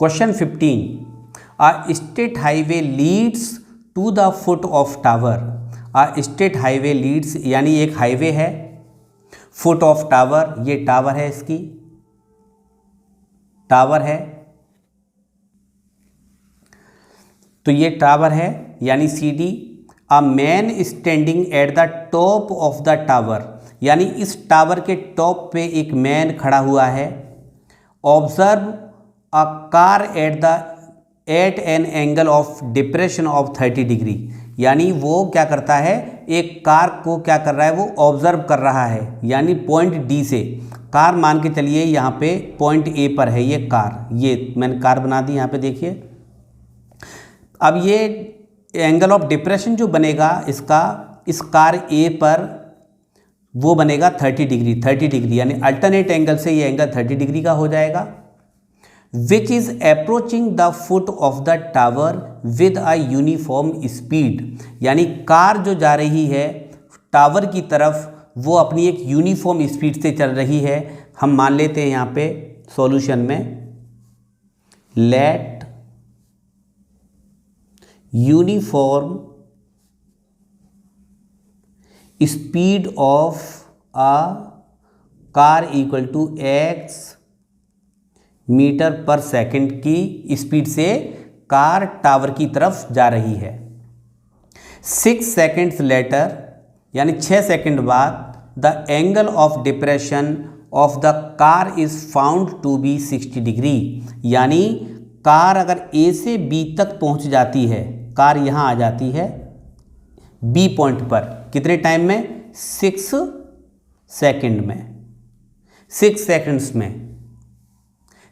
Question 15, a state highway leads to the foot of tower. A state highway leads यानी एक highway है, foot of tower ये tower है, इसकी tower है, तो ये टावर है यानी CD. A man standing at the top of the tower, यानी इस टावर के टॉप पे एक मैन खड़ा हुआ है। Observe a car eight an angle of depression of 30 degree, यानी वो क्या करता है, एक कार को क्या कर रहा है, वो ऑब्जर्व कर रहा है, यानी पॉइंट डी से कार मान के चलिए यहाँ पे पॉइंट ए पर है ये कार, ये मैंने कार बना दी यहाँ पे देखिए। अब ये एंगल ऑफ डिप्रेशन जो बनेगा इसका, इस कार ए पर वो बनेगा 30 डिग्री, 30 डिग्री यानी अल्टरनेट एंगल से ये एंगल 30 डिग्री का हो जाएगा। Which is approaching the foot of the tower with a uniform speed, यानी कार जो जा रही है टावर की तरफ वो अपनी एक यूनिफॉर्म स्पीड से चल रही है। हम मान लेते हैं यहाँ पे सॉल्यूशन में, let uniform speed of a car equal to x metre per second की स्पीड से कार टावर की तरफ जा रही है। 6 सेकेंड्स लेटर यानी 6 सेकंड बाद the angle of depression of the car is found to be 60 degree, यानी कार अगर ए से बी तक पहुंच जाती है, कार यहां आ जाती है बी पॉइंट पर, कितने टाइम में, 6 सेकंड में, 6 सेकंड्स में।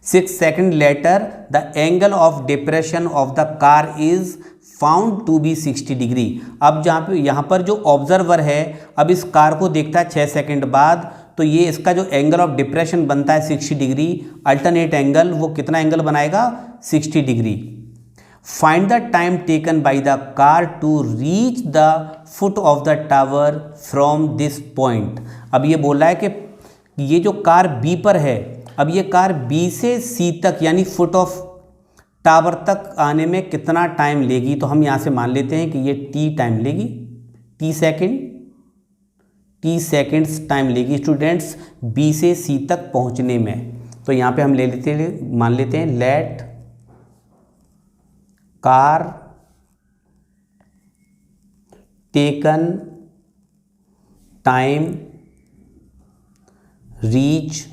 6 second later the angle of depression of the car is found to be 60 degree. अब जहाँ पे यहाँ पर जो ऑब्जर्वर है अब इस कार को देखता है 6 सेकंड बाद, तो ये इसका जो एंगल ऑफ डिप्रेशन बनता है 60 डिग्री, अल्टरनेट एंगल वो कितना एंगल बनाएगा, 60 degree. Find the time taken by the car to reach the foot of the tower from this point. अब ये बोल रहा है कि ये जो कार बी पर है, अब ये कार बी से सी तक यानी फुट ऑफ टावर तक आने में कितना टाइम लेगी, तो हम यहाँ से मान लेते हैं कि ये टी टाइम लेगी, टी सेकेंड्स टाइम लेगी स्टूडेंट्स बी से सी तक पहुँचने में। तो यहाँ पे हम मान लेते हैं let car taken time reach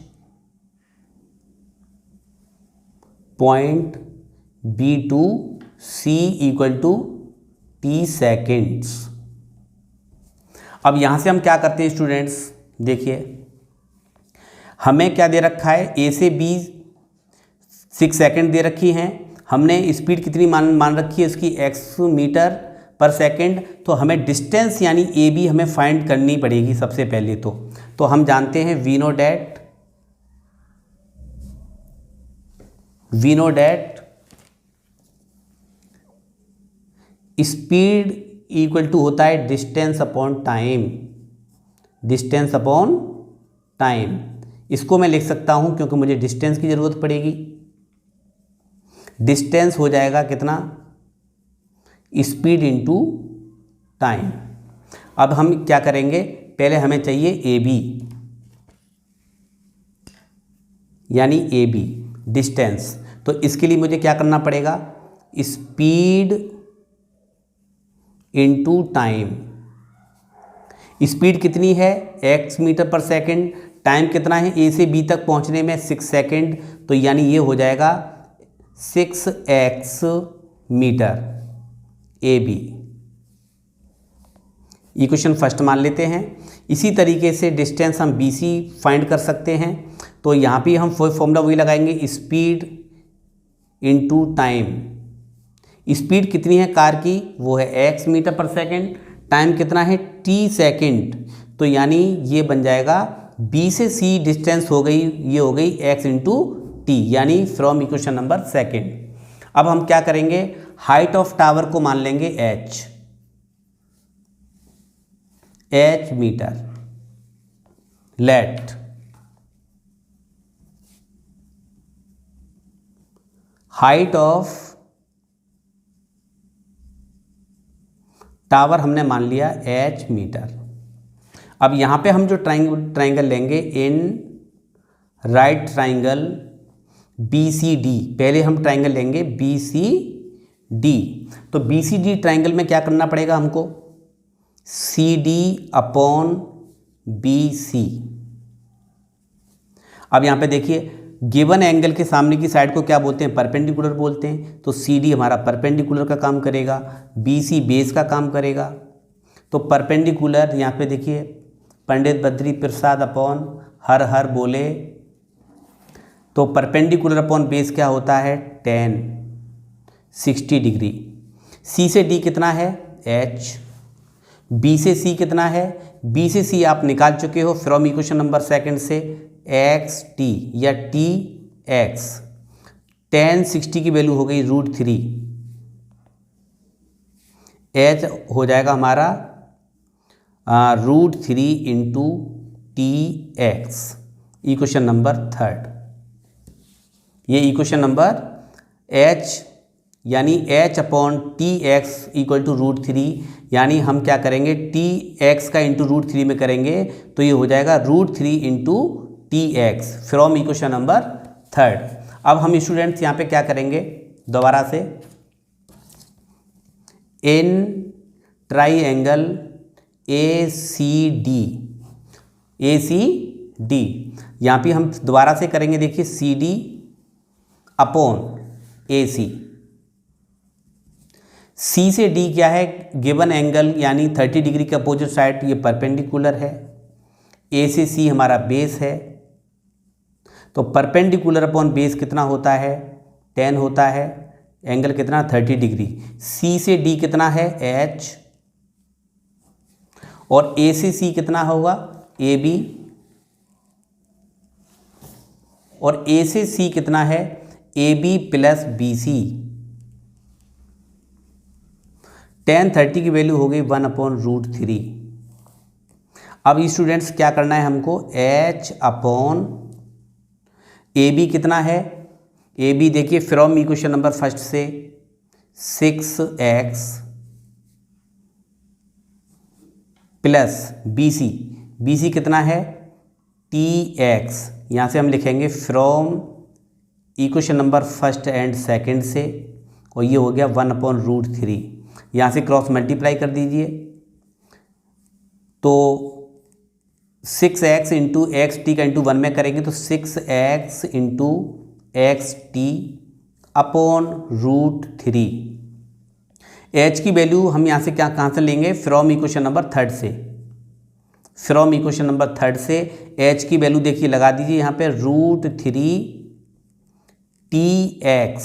point B to C equal to T seconds. अब यहां से हम क्या करते हैं स्टूडेंट्स, देखिए हमें क्या दे रखा है, ए से बी 6 सेकंड दे रखी हैं, हमने स्पीड कितनी मान रखी है उसकी x मीटर पर सेकंड, तो हमें डिस्टेंस यानी ए बी हमें फाइंड करनी पड़ेगी सबसे पहले। तो हम जानते हैं we know that speed equal to होता है डिस्टेंस अपॉन टाइम। इसको मैं लिख सकता हूं क्योंकि मुझे डिस्टेंस की जरूरत पड़ेगी। डिस्टेंस हो जाएगा कितना, स्पीड इनटू टाइम। अब हम क्या करेंगे, पहले हमें चाहिए ए बी यानी ए बी डिस्टेंस, तो इसके लिए मुझे क्या करना पड़ेगा, स्पीड इनटू टाइम। स्पीड कितनी है x metre per second, time कितना है ए से बी तक पहुंचने में 6 सेकंड, तो यानी ये हो जाएगा 6x metre A B. Equation first मान लेते हैं। इसी तरीके से डिस्टेंस हम बी सी फाइंड कर सकते हैं, तो यहाँ पे हम फॉर्मूला वही लगाएंगे, स्पीड इनटू टाइम। स्पीड कितनी है कार की, वो है x metre per second, time कितना है t सेकंड, तो यानी ये बन जाएगा b से c डिस्टेंस हो गई, ये हो गई x इंटू टी, यानी फ्रॉम इक्वेशन नंबर सेकंड। अब हम क्या करेंगे, हाइट ऑफ टावर को मान लेंगे h metre. Let height of tower हमने मान लिया h मीटर। अब यहाँ पे हम जो ट्राइंगल लेंगे इन राइट ट्राइंगल BCD, पहले हम ट्राइंगल लेंगे BCD। तो BCD ट्राइंगल में क्या करना पड़ेगा हमको, CD अपॉन BC। अब यहाँ पे देखिए गिवन एंगल के सामने की साइड को क्या बोलते हैं, परपेंडिकुलर बोलते हैं। तो CD हमारा परपेंडिकुलर का काम करेगा, BC बेस का काम करेगा। तो परपेंडिकुलर यहाँ पे देखिए पंडित बद्री प्रसाद अपॉन हर हर बोले, तो परपेंडिकुलर अपॉन बेस क्या होता है, 10 60 डिग्री। C से D कितना है h, B से C कितना है, B से C आप निकाल चुके हो फ्रॉम इक्वेशन नंबर सेकंड से, x t या t x। tan 60 की वैल्यू हो गई √3, h हो जाएगा हमारा √3 into TX, equation number third. ये इक्वेशन नंबर h यानी h upon TX equal to √3, यानी हम क्या करेंगे TX का इंटू √3 में करेंगे तो ये हो जाएगा √3 into TX from equation number third. अब हम स्टूडेंट्स यहाँ पे क्या करेंगे दोबारा से, इन ट्राइएंगल ACD यहाँ पे हम दोबारा से करेंगे, देखिए CD अपॉन AC। C से D क्या है, गिवन एंगल यानी 30 डिग्री के अपोजिट साइड, ये परपेंडिकुलर है। A से C हमारा बेस है, तो परपेंडिकुलर अपॉन बेस कितना होता है, 10 होता है, एंगल कितना 30 डिग्री। C से D कितना है H, और A से C कितना होगा AB, और A से C कितना है AB प्लस BC। tan 30 की वैल्यू हो गई 1/√3। अब स्टूडेंट्स क्या करना है हमको, H अपॉन AB कितना है, AB देखिए फ्रॉम इक्वेशन नंबर फर्स्ट से 6x प्लस BC कितना है TX, यहाँ से हम लिखेंगे from equation number first and second से, और ये हो गया 1/√3। यहाँ से क्रॉस मल्टीप्लाई कर दीजिए, तो 6x इंटू एक्स टी का इंटू 1 में करेंगे तो 6x into x T upon √3। h की वैल्यू हम यहाँ से कहाँ से लेंगे, फ्रॉम इक्वेशन नंबर थर्ड से। फ्रॉम इक्वेशन नंबर थर्ड से h की वैल्यू देखिए लगा दीजिए यहाँ पे √3 TX,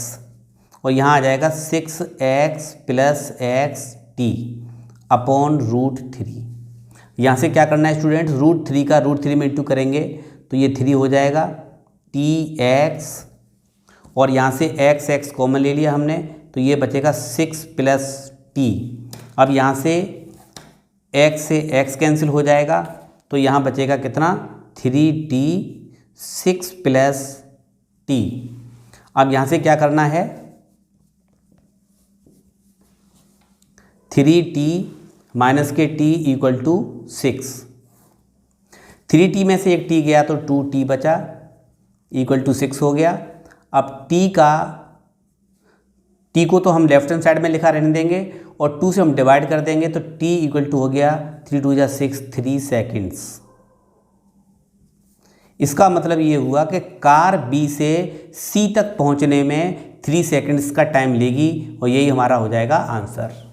और यहाँ आ जाएगा 6x plus x T upon √3। यहाँ से क्या करना है स्टूडेंट्स, √3 का √3 में इंटू करेंगे तो ये 3 हो जाएगा TX, और यहाँ से x कॉमन ले लिया हमने तो ये बचेगा 6 प्लस t। अब यहाँ से x से x कैंसिल हो जाएगा तो यहाँ बचेगा कितना 3t 6 प्लस t। अब यहाँ से क्या करना है 3t माइनस के t इक्वल टू 6। 3t में से एक t गया तो 2t बचा इक्वल टू 6 हो गया। अब t को तो हम लेफ्ट हैंड साइड में लिखा रहने देंगे और 2 से हम डिवाइड कर देंगे तो t इक्वल टू हो गया 3 2 6 3 सेकेंड्स। इसका मतलब ये हुआ कि कार B से C तक पहुंचने में 3 सेकेंड्स का टाइम लेगी और यही हमारा हो जाएगा आंसर।